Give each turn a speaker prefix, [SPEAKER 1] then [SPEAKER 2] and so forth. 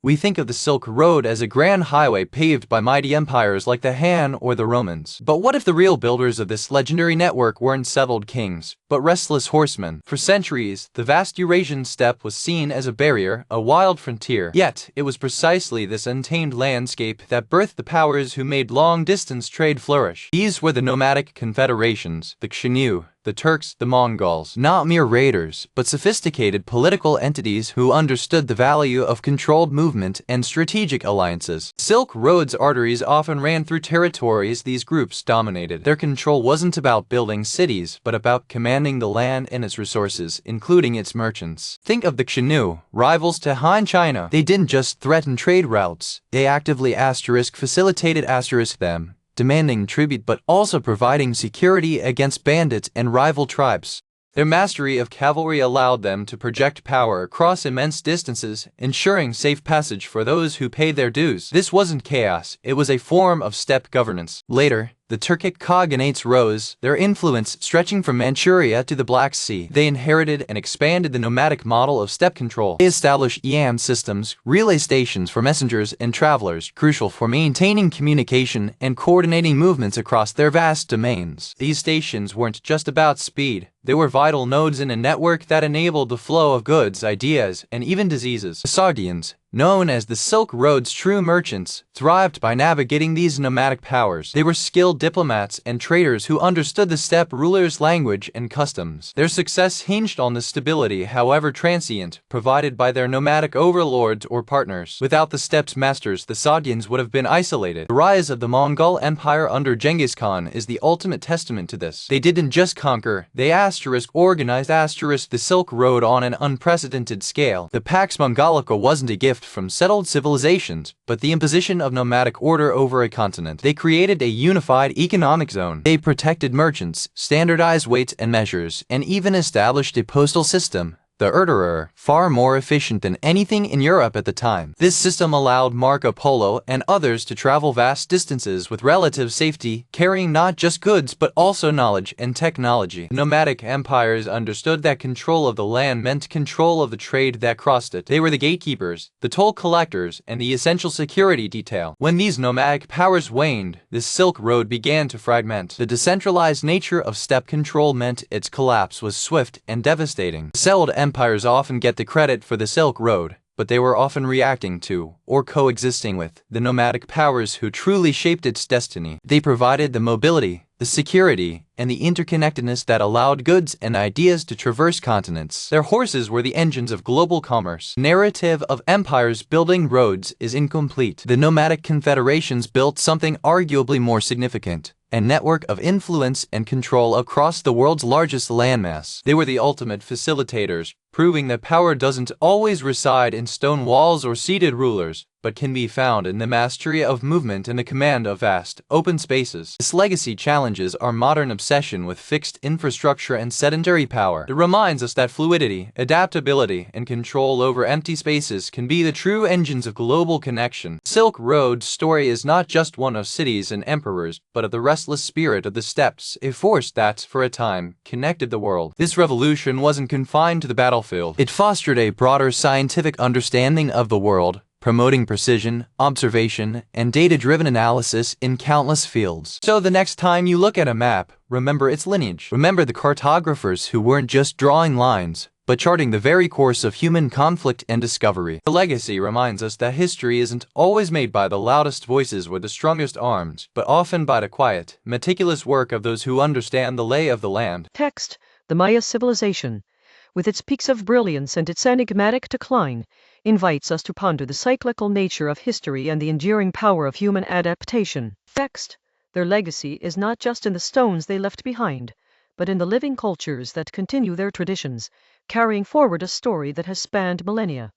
[SPEAKER 1] We think of the Silk Road as a grand highway paved by mighty empires like the Han or the Romans. But what if the real builders of this legendary network weren't settled kings, but restless horsemen? For centuries, the vast Eurasian steppe was seen as a barrier, a wild frontier. Yet, it was precisely this untamed landscape that birthed the powers who made long-distance trade flourish. These were the nomadic confederations, the Kshinyu, the Turks, the Mongols, not mere raiders, but sophisticated political entities who understood the value of controlled movement and strategic alliances. Silk Road's arteries often ran through territories these groups dominated. Their control wasn't about building cities, but about commanding the land and its resources, including its merchants. Think of the Kshinyu, rivals to Han China. They didn't just threaten trade routes, they actively facilitated them, demanding tribute but also providing security against bandits and rival tribes. Their mastery of cavalry allowed them to project power across immense distances, ensuring safe passage for those who paid their dues. This wasn't chaos, it was a form of steppe governance. Later, the Turkic cognates rose, their influence stretching from Manchuria to the Black Sea. They inherited and expanded the nomadic model of steppe control. They established YAM systems, relay stations for messengers and travelers, crucial for maintaining communication and coordinating movements across their vast domains. These stations weren't just about speed. They were vital nodes in a network that enabled the flow of goods, ideas, and even diseases. The Sogdians, known as the Silk Road's true merchants, thrived by navigating these nomadic powers. They were skilled diplomats and traders who understood the steppe rulers' language and customs. Their success hinged on the stability, however transient, provided by their nomadic overlords or partners. Without the steppe's masters, the Sogdians would have been isolated. The rise of the Mongol Empire under Genghis Khan is the ultimate testament to this. They didn't just conquer, they organized the Silk Road on an unprecedented scale. The Pax Mongolica wasn't a gift from settled civilizations, but the imposition of nomadic order over a continent. They created a unified economic zone. They protected merchants, standardized weights and measures, and even established a postal system, the Erderer, far more efficient than anything in Europe at the time. This system allowed Marco Polo and others to travel vast distances with relative safety, carrying not just goods but also knowledge and technology. The nomadic empires understood that control of the land meant control of the trade that crossed it. They were the gatekeepers, the toll collectors, and the essential security detail. When these nomadic powers waned, the Silk Road began to fragment. The decentralized nature of steppe control meant its collapse was swift and devastating. Settled empires often get the credit for the Silk Road, but they were often reacting to, or coexisting with, the nomadic powers who truly shaped its destiny. They provided the mobility, the security, and the interconnectedness that allowed goods and ideas to traverse continents. Their horses were the engines of global commerce. The narrative of empires building roads is incomplete. The nomadic confederations built something arguably more significant: a network of influence and control across the world's largest landmass. They were the ultimate facilitators, proving that power doesn't always reside in stone walls or seated rulers, but can be found in the mastery of movement and the command of vast, open spaces. This legacy challenges our modern obsession with fixed infrastructure and sedentary power. It reminds us that fluidity, adaptability, and control over empty spaces can be the true engines of global connection. Silk Road's story is not just one of cities and emperors, but of the restless spirit of the steppes, a force that, for a time, connected the world. This revolution wasn't confined to the battlefield. It fostered a broader scientific understanding of the world, promoting precision, observation, and data-driven analysis in countless fields. So the next time you look at a map, remember its lineage. Remember the cartographers who weren't just drawing lines, but charting the very course of human conflict and discovery. The legacy reminds us that history isn't always made by the loudest voices or the strongest arms, but often by the quiet, meticulous work of those who understand the lay of the land.
[SPEAKER 2] Text: The Maya civilization, with its peaks of brilliance and its enigmatic decline, invites us to ponder the cyclical nature of history and the enduring power of human adaptation. Text: Their legacy is not just in the stones they left behind, but in the living cultures that continue their traditions, carrying forward a story that has spanned millennia.